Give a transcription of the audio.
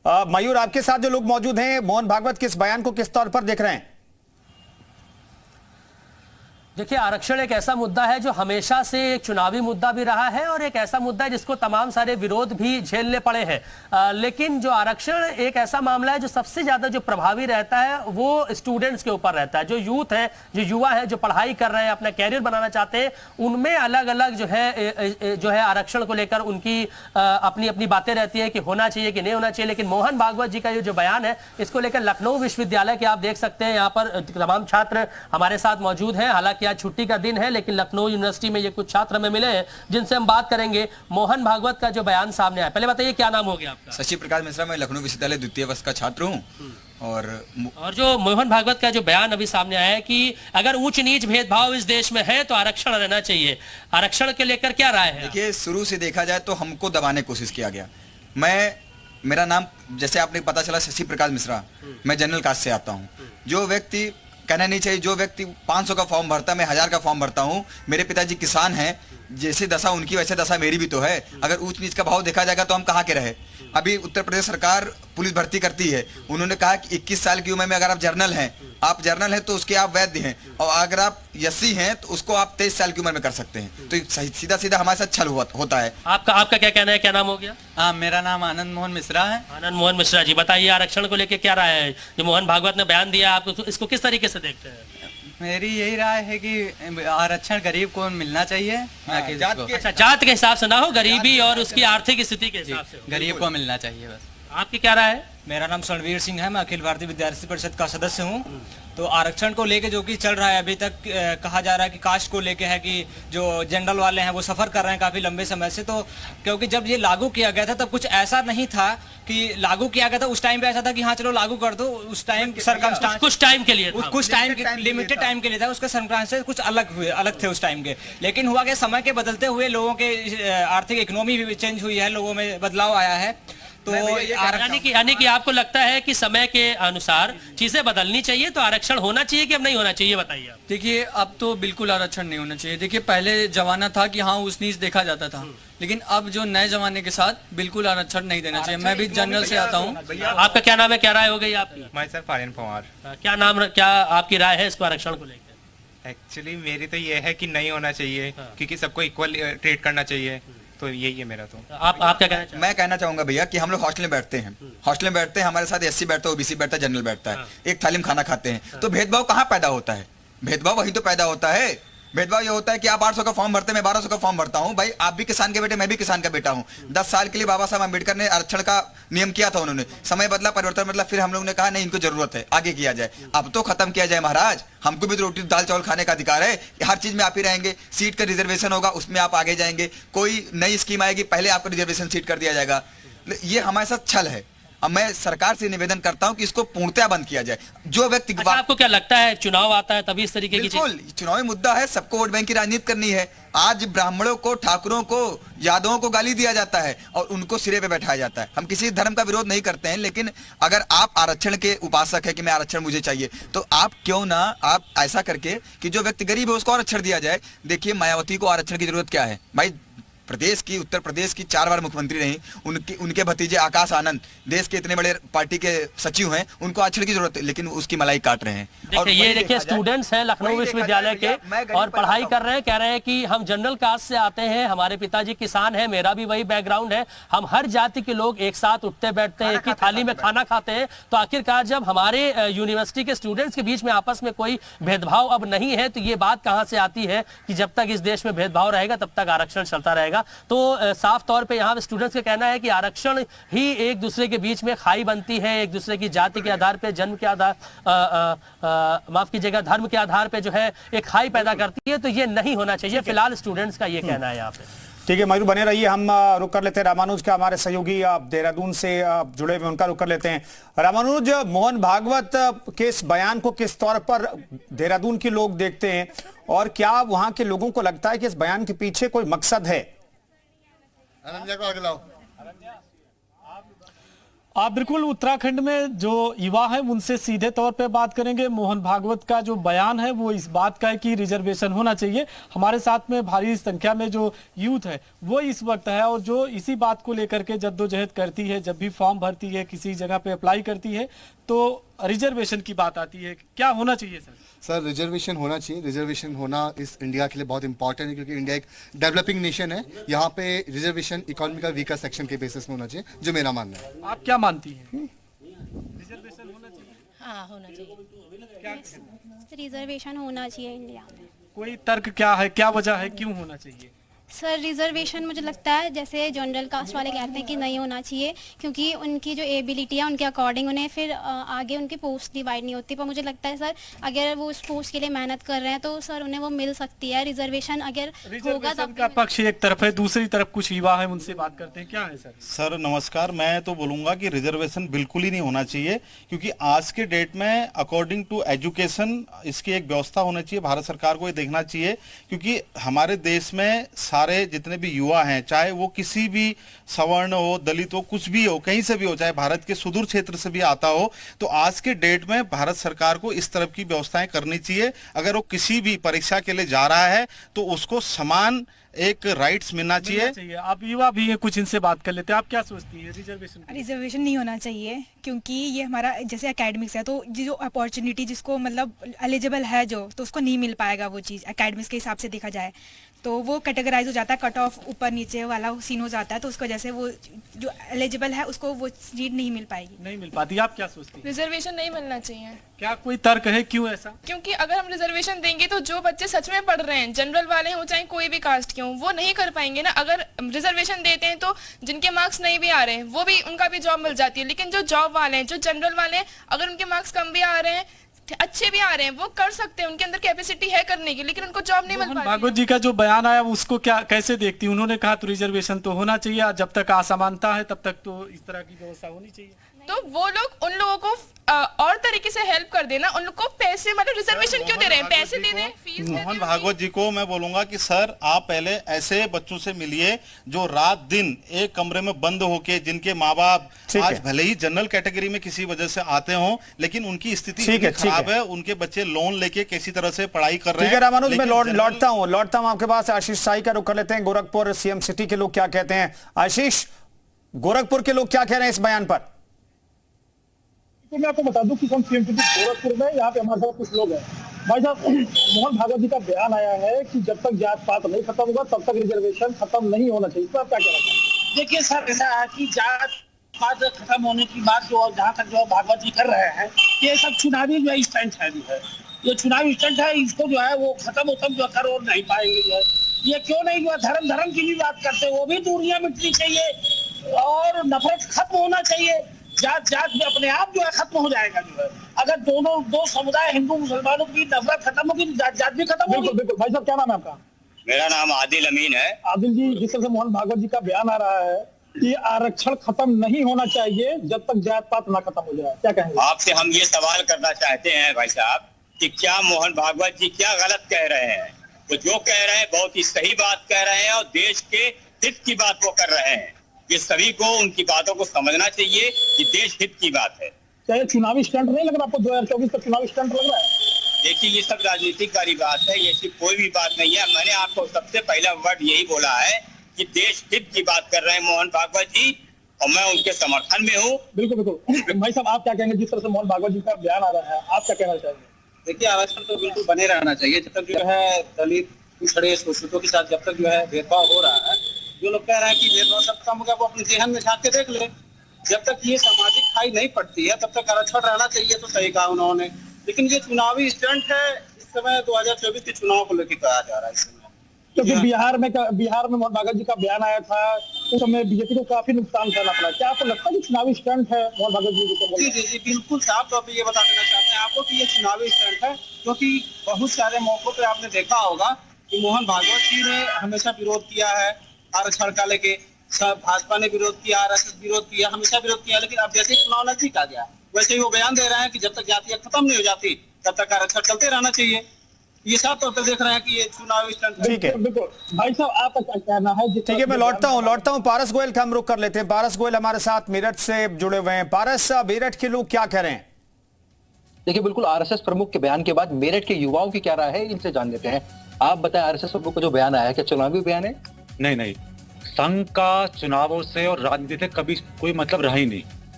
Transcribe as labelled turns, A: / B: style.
A: मयूर, आपके साथ जो लोग मौजूद हैं, मोहन भागवत के इस बयान को किस तौर पर देख रहे हैं?
B: देखिए, आरक्षण एक ऐसा मुद्दा है जो हमेशा से एक चुनावी मुद्दा भी रहा है और एक ऐसा मुद्दा है जिसको तमाम सारे विरोध भी झेलने पड़े हैं। लेकिन जो आरक्षण एक ऐसा मामला है जो सबसे ज्यादा जो प्रभावी रहता है वो स्टूडेंट्स के ऊपर रहता है। जो यूथ है, जो युवा है, जो पढ़ाई कर रहे हैं, अपना कैरियर बनाना चाहते हैं, उनमें अलग अलग जो है आरक्षण को लेकर उनकी अपनी अपनी बातें रहती है कि होना चाहिए कि नहीं होना चाहिए। लेकिन मोहन भागवत जी का ये जो बयान है, इसको लेकर लखनऊ विश्वविद्यालय के आप देख सकते हैं, यहाँ पर तमाम छात्र हमारे साथ मौजूद हैं। हालांकि आज छुट्टी का दिन है, लेकिन लखनऊ यूनिवर्सिटी में ये कुछ छात्र हमें मिले हैं जिनसे हम बात करेंगे। मोहन भागवत का जो बयान सामने आया, पहले बताइए क्या नाम हो गया आपका?
C: शशि प्रकाश मिश्रा, मैं लखनऊ विश्वविद्यालय द्वितीय वर्ष का छात्र हूँ। और
B: जो मोहन भागवत का जो बयान अभी सामने आया है कि अगर ऊंच नीच भेदभाव इस देश में है तो आरक्षण रहना चाहिए, आरक्षण के लेकर क्या राय है?
C: देखिए, शुरू से देखा जाए तो हमको दबाने की कोशिश किया गया। मेरा नाम जैसे आपने पता चला शशि प्रकाश मिश्रा, मैं जनरल कास्ट से आता हूँ। जो व्यक्ति कहना नहीं चाहिए, जो व्यक्ति 500 का फॉर्म भरता है, मैं 1000 का फॉर्म भरता हूँ। मेरे पिताजी किसान हैं, जैसे दशा उनकी वैसे दशा मेरी भी तो है। अगर ऊंच नीच का भाव देखा जाएगा तो हम कहाँ के रहे। अभी उत्तर प्रदेश सरकार पुलिस भर्ती करती है, उन्होंने कहा कि 21 साल की उम्र में अगर आप जर्नल हैं तो उसके आप वैध हैं, और अगर आप एससी हैं तो उसको आप 23 साल की उम्र में कर सकते हैं। तो सीधा सीधा हमारे साथ छल होता है।
B: आपका क्या कहना है, क्या नाम हो गया?
D: हाँ, मेरा नाम आनंद मोहन मिश्रा है।
B: आनंद मोहन मिश्रा जी, बताइए आरक्षण को लेकर क्या राय है? जो मोहन भागवत ने बयान दिया, आप इसको किस तरीके से देखते हैं?
D: मेरी यही राय है कि आरक्षण गरीब को मिलना चाहिए,
B: जात के हिसाब से ना हो, गरीबी और उसकी आर्थिक स्थिति के हिसाब से
D: गरीब को मिलना चाहिए बस।
B: आपकी क्या राय है?
E: मेरा नाम रणवीर सिंह है, मैं अखिल भारतीय विद्यार्थी परिषद का सदस्य हूँ। तो आरक्षण को लेके जो कि चल रहा है अभी तक, कहा जा रहा है कि कास्ट को लेके है कि जो जनरल वाले हैं वो सफर कर रहे हैं काफी लंबे समय से। तो क्योंकि जब ये लागू किया गया था तब कुछ ऐसा नहीं था कि लागू किया गया था उस टाइम पे ऐसा था कि हाँ चलो लागू कर दो। उस टाइम सर्कमस्टांस
B: कुछ टाइम के लिए था,
E: कुछ टाइम लिमिटेड टाइम के लिए था, उसके सर्कमस्टांसेस कुछ अलग थे उस टाइम के। लेकिन हुआ कि समय के बदलते हुए लोगों के आर्थिक इकोनॉमी भी चेंज हुई है, लोगों में बदलाव आया है। तो
B: यानी कि आपको लगता है कि समय के अनुसार चीजें बदलनी चाहिए, तो आरक्षण होना चाहिए कि अब नहीं होना चाहिए, बताइए आप।
F: देखिए, अब तो बिल्कुल आरक्षण नहीं होना चाहिए। देखिए, पहले जमाना था कि हाँ ऊंच नीच देखा जाता था, लेकिन अब जो नए जमाने के साथ बिल्कुल आरक्षण नहीं देना चाहिए। मैं भी जनरल से आता हूँ।
B: आपका क्या नाम है, क्या राय हो गई आपकी?
G: मैं सर फारिन पवार।
B: क्या आपकी राय है इसको आरक्षण को लेकर?
G: एक्चुअली मेरी तो ये है कि नहीं होना चाहिए, क्योंकि सबको इक्वल ट्रीट करना चाहिए। तो यही है मेरा। तो
B: आप क्या कहना चाहेंगे?
C: मैं कहना चाहूंगा भैया कि हम लोग हॉस्टल में बैठते हैं, हमारे साथ एससी बैठता है, ओबीसी बैठता है, जनरल बैठता है, एक थाली में खाना खाते हैं। तो भेदभाव कहाँ पैदा होता है? भेदभाव वही तो पैदा होता है। भेदभाव ये होता है कि आप 800 का फॉर्म भरते हैं, मैं 1200 का फॉर्म भरता हूं। भाई, आप भी किसान के बेटे, मैं भी किसान का बेटा हूं। 10 साल के लिए बाबा साहब अम्बेडकर ने आरक्षण का नियम किया था, उन्होंने समय बदला, परिवर्तन बदला, फिर हम लोग ने कहा नहीं, इनको जरूरत है, आगे किया जाए। अब तो खत्म किया जाए महाराज, हमको भी तो रोटी दाल चावल खाने का अधिकार है। हर चीज में आप ही रहेंगे, सीट का रिजर्वेशन होगा उसमें आप आगे जाएंगे, कोई नई स्कीम आएगी पहले आपको रिजर्वेशन सीट कर दिया जाएगा। ये हमारे साथ छल है। अब मैं सरकार से निवेदन करता हूं कि इसको पूर्णतया बंद किया जाए। जो व्यक्ति
B: आपको क्या लगता है, चुनाव आता है तभी इस तरीके की
C: बिल्कुल चुनावी मुद्दा है, सबको वोट बैंक की राजनीति करनी है। आज ब्राह्मणों को, ठाकुरों को, यादवों को गाली दिया जाता है और उनको सिरे पे बैठाया जाता है। हम किसी धर्म का विरोध नहीं करते हैं, लेकिन अगर आप आरक्षण के उपासक है कि मैं आरक्षण मुझे चाहिए, तो आप क्यों ना आप ऐसा करके कि जो व्यक्ति गरीब है उसको आरक्षण दिया जाए। देखिए, मायावती को आरक्षण की जरूरत क्या है भाई? उत्तर प्रदेश की 4 बार मुख्यमंत्री रही, उनके भतीजे आकाश आनंद देश के इतने बड़े पार्टी के सचिव हैं, उनको आरक्षण की जरूरत है, लेकिन उसकी मलाई काट रहे हैं।
B: और ये देखिए, स्टूडेंट्स हैं लखनऊ विश्वविद्यालय के और पढ़ाई कर रहे हैं, कह रहे हैं कि हम जनरल कास्ट से आते हैं, हमारे पिताजी किसान हैं, मेरा भी वही बैकग्राउंड है, हम हर जाति के लोग एक साथ उठते बैठते हैं, एक ही थाली में खाना खाते हैं। तो आखिरकार जब हमारे यूनिवर्सिटी के स्टूडेंट्स के बीच में आपस में कोई भेदभाव अब नहीं है, तो ये बात कहां से आती है कि जब तक इस देश में भेदभाव रहेगा तब तक आरक्षण चलता रहेगा। तो साफ तौर पे यहाँ स्टूडेंट्स का कहना है कि आरक्षण ही एक दूसरे के बीच में खाई बनती है, एक दूसरे की जाति के आधार पे, जन्म के आधार, माफ कीजिएगा, धर्म के आधार पे जो है एक खाई पैदा करती है। तो ये नहीं होना चाहिए, फिलहाल स्टूडेंट्स का ये कहना है यहाँ पे।
A: ठीक है मयूर, बने रहिए, हम रुक कर लेते हैं रामानुज का, हमारे सहयोगी देहरादून से जुड़े हुए, उनका रुक कर लेते हैं। रामानुज, मोहन भागवत के इस बयान को किस तौर पर देहरादून के लोग देखते हैं और क्या वहां के लोगों को लगता है कि इस बयान के पीछे कोई मकसद है?
H: आप बिल्कुल उत्तराखंड में जो युवा है उनसे सीधे तौर पे बात करेंगे। मोहन भागवत का जो बयान है वो इस बात का है कि रिजर्वेशन होना चाहिए। हमारे साथ में भारी संख्या में जो यूथ है वो इस वक्त है और जो इसी बात को लेकर के जद्दोजहद करती है। जब भी फॉर्म भरती है, किसी जगह पे अप्लाई करती है तो रिजर्वेशन की बात आती है। क्या होना चाहिए सर?
I: सर रिजर्वेशन होना चाहिए। रिजर्वेशन होना इस इंडिया के लिए बहुत इंपॉर्टेंट है, क्योंकि इंडिया एक डेवलपिंग नेशन है। यहाँ पे रिजर्वेशन इकोनॉमी का वीकर सेक्शन के बेसिस में होना चाहिए, जो मेरा मानना है।
H: आप क्या मानती हैं? रिजर्वेशन होना चाहिए?
J: हाँ होना चाहिए।
H: क्या
J: रिजर्वेशन होना चाहिए इंडिया में।
H: कोई तर्क क्या है, क्या वजह है, क्यों होना चाहिए?
J: सर रिजर्वेशन मुझे लगता है जैसे जनरल कास्ट वाले कहते हैं कि नहीं होना चाहिए, क्योंकि उनकी जो एबिलिटी है उनके अकॉर्डिंग उन्हें फिर आगे उनकी पोस्ट डिवाइड नहीं होती। पर मुझे लगता है सर अगर वो उस पोस्ट के लिए मेहनत कर रहे हैं तो सर उन्हें वो मिल सकती है। रिजर्वेशन अगर होगा तब
H: का पक्ष एक तरफ है, दूसरी तरफ कुछ युवा है, उनसे बात करते हैं। क्या है सर?
K: सर नमस्कार। मैं तो बोलूंगा कि रिजर्वेशन बिल्कुल ही नहीं होना चाहिए, क्योंकि आज के डेट में अकॉर्डिंग टू एजुकेशन इसकी एक व्यवस्था होनी चाहिए। भारत सरकार को ये देखना चाहिए, क्योंकि हमारे देश में सारे जितने भी युवा हैं, चाहे वो किसी भी सवर्ण हो, दलित हो, कुछ भी हो, कहीं से भी हो, चाहे भारत के सुदूर क्षेत्र से भी आता हो, तो आज के डेट में भारत सरकार को इस तरह की व्यवस्थाएं करनी चाहिए। अगर वो किसी भी परीक्षा के लिए जा रहा है तो उसको समान एक राइट्स मिलना चाहिए।
H: आप युवा भी हैं, कुछ इनसे बात कर लेते हैं। आप क्या सोचती हैं
L: रिजर्वेशन नहीं होना चाहिए, क्योंकि ये हमारा जैसे एकेडमिक्स है तो जो अपॉर्चुनिटी जिसको मतलब एलिजिबल है जो, तो उसको नहीं मिल पाएगा वो चीज़। एकेडमिक्स के हिसाब से देखा जाए तो वो कैटेगराइज हो जाता है, कट ऑफ ऊपर नीचे वाला सीन हो जाता है, तो उसको जैसे वो जो एलिजिबल है उसको वो सीट नहीं मिल पाएगी,
H: नहीं मिल पाती। आप क्या सोचती हैं?
M: रिजर्वेशन नहीं मिलना चाहिए।
H: क्या कोई तर्क है, क्यों ऐसा?
M: क्योंकि अगर हम रिजर्वेशन देंगे तो जो बच्चे सच में पढ़ रहे हैं, जनरल वाले हो चाहे कोई भी कास्ट के हो, वो नहीं कर पाएंगे ना। अगर रिजर्वेशन देते हैं तो जिनके मार्क्स नहीं भी आ रहे हैं वो भी उनका भी जॉब मिल जाती है। लेकिन जो जॉब वाले हैं, जो जनरल वाले हैं, अगर उनके मार्क्स कम भी आ रहे हैं, अच्छे भी आ रहे हैं, वो कर सकते हैं, उनके अंदर कैपेसिटी है करने की, लेकिन उनको जॉब नहीं मिल पाती।
H: भागवत जी का जो बयान आया उसको क्या कैसे देखती? उन्होंने कहा तो रिजर्वेशन तो होना चाहिए, जब तक असमानता है तब तक तो इस तरह की व्यवस्था होनी चाहिए।
M: तो वो लोग उन लोगों को और तरीके से हेल्प कर देना, उन लोग को पैसे मतलब रिजर्वेशन क्यों दे रहे हैं? पैसे दे दें, फीस
K: मोहन भागवत जी को मैं बोलूंगा कि सर आप पहले ऐसे बच्चों से मिलिए जो रात दिन एक कमरे में बंद होके, जिनके माँ बाप आज भले ही जनरल कैटेगरी में किसी वजह से आते हों, लेकिन उनकी स्थिति खराब है, उनके बच्चे लोन लेके किसी तरह से पढ़ाई कर रहे हैं।
A: रामानुज, मैं लौटता हूं आपके पास। आशीष साई का रुख कर लेते हैं। गोरखपुर सीएम सिटी के लोग क्या कहते हैं? आशीष, गोरखपुर के लोग क्या कह रहे हैं इस बयान पर?
N: तो मैं आपको बता दूं कि हम सीएम सिटी गोरखपुर में यहाँ पे हमारे साथ कुछ लोग हैं। भाई साहब, मोहन भागवत जी का बयान आया है कि जब तक जात पात नहीं खत्म होगा तब तक रिजर्वेशन खत्म नहीं होना चाहिए। तो आप क्या कहना चाहेंगे?
O: देखिए सर, ऐसा है कि जात पात खत्म होने की बात जो जहाँ तक जो भागवत जी कर रहे हैं, ये सब चुनावी जो है स्टंट है, जो है ये चुनावी स्टंट है। इसको जो है वो खत्म जो कर और नहीं पाएंगे। जो है ये क्यों नहीं, जो है धर्म की भी बात करते हैं, वो भी दूरियां मिटनी चाहिए और नफरत खत्म होना चाहिए। जात में अपने आप जो है खत्म हो जाएगा। जो है अगर दो समुदाय हिंदू मुसलमानों की नफरत खत्म होगी, जात भी खत्म होगी।
N: बिल्कुल। भाई साहब, क्या नाम है आपका?
P: मेरा नाम आदिल अमीन है।
N: आदिल जी, जिस तरह से मोहन भागवत जी का बयान आ रहा है कि आरक्षण खत्म नहीं होना चाहिए जब तक जात पात ना खत्म हो जाए, क्या कहेंगे?
P: आपसे हम ये सवाल करना चाहते हैं भाई साहब कि क्या मोहन भागवत जी क्या गलत कह रहे हैं? वो जो कह रहे हैं बहुत ही सही बात कह रहे हैं और देश के हित की बात वो कर रहे हैं। ये सभी को उनकी बातों को समझना चाहिए कि देश हित की बात है।
N: क्या ये चुनावी स्टंट नहीं लग रहा आपको? 2024 का चुनावी स्टंट लग रहा है?
P: देखिए, ये सब राजनीतिक वाली बात है, ये सिर्फ कोई भी बात नहीं है। मैंने आपको सबसे पहला वर्ड यही बोला है कि देश हित की बात कर रहे हैं मोहन भागवत जी, और मैं उनके समर्थन में हूँ।
N: बिल्कुल। भाई साहब, आप क्या कहेंगे? जिस तरह से मोहन भागवत जी का बयान आ रहा है, आप क्या कहना चाहेंगे?
Q: देखिए, आरक्षण तो बिल्कुल बने रहना चाहिए। जब तक जो है दलित पिछड़े शोषितों के साथ जब तक जो है भेदभाव हो रहा है, जो लोग कह रहे हैं कि भेदभाव सब कम हो गया, वो अपने जेहन में झांक के देख ले। जब तक ये सामाजिक खाई नहीं पड़ती है तब तक आरक्षण रहना चाहिए। तो सही कहा उन्होंने, लेकिन ये चुनावी स्टंट है। इस समय 2024 के चुनाव को लेकर कहा जा रहा है इस समय।
N: क्योंकि बिहार में मोहन भागवत जी का बयान आया था, उस समय बीजेपी को काफी नुकसान सहना पड़ा। क्या आपको लगता है कि चुनावी स्टंट है मोहन भागवत जी?
Q: जी, बिल्कुल साफ तौर पर ये बता देना चाहते हैं आपको कि ये चुनावी स्टंट है, क्योंकि बहुत सारे मौकों पे आपने देखा होगा कि मोहन भागवत जी ने हमेशा विरोध किया है आरक्षण का लेके। सब भाजपा ने विरोध किया, आरएसएस विरोध किया, हमेशा विरोध किया, लेकिन अब जैसे चुनाव नजदीक आ गया वैसे ही वो बयान दे रहे हैं कि जब तक जातियां खत्म नहीं हो जाती तब तक आरक्षण चलते रहना चाहिए। ये साफ तौर पर देख रहे हैं कि ये चुनावी स्टंट है।
A: ठीक है,
N: बिल्कुल भाई साहब आपका क्या कहना है?
A: ठीक है, मैं लौटता हूं पारस गोयल का हम रुख कर लेते हैं। पारस गोयल हमारे साथ मेरठ से जुड़े हुए हैं। पारस, मेरठ के लोग क्या कह रहे हैं?
R: देखिए, बिल्कुल आरएसएस प्रमुख के बयान के बाद मेरठ के युवाओं की क्या राय है, इनसे जान लेते हैं। आप बताएं, आरएसएस प्रमुख का जो बयान आया है, क्या चुनावी बयान है?
S: नहीं, संघ का चुनावों से और राजनीति से कभी कोई मतलब रहा ही नहीं।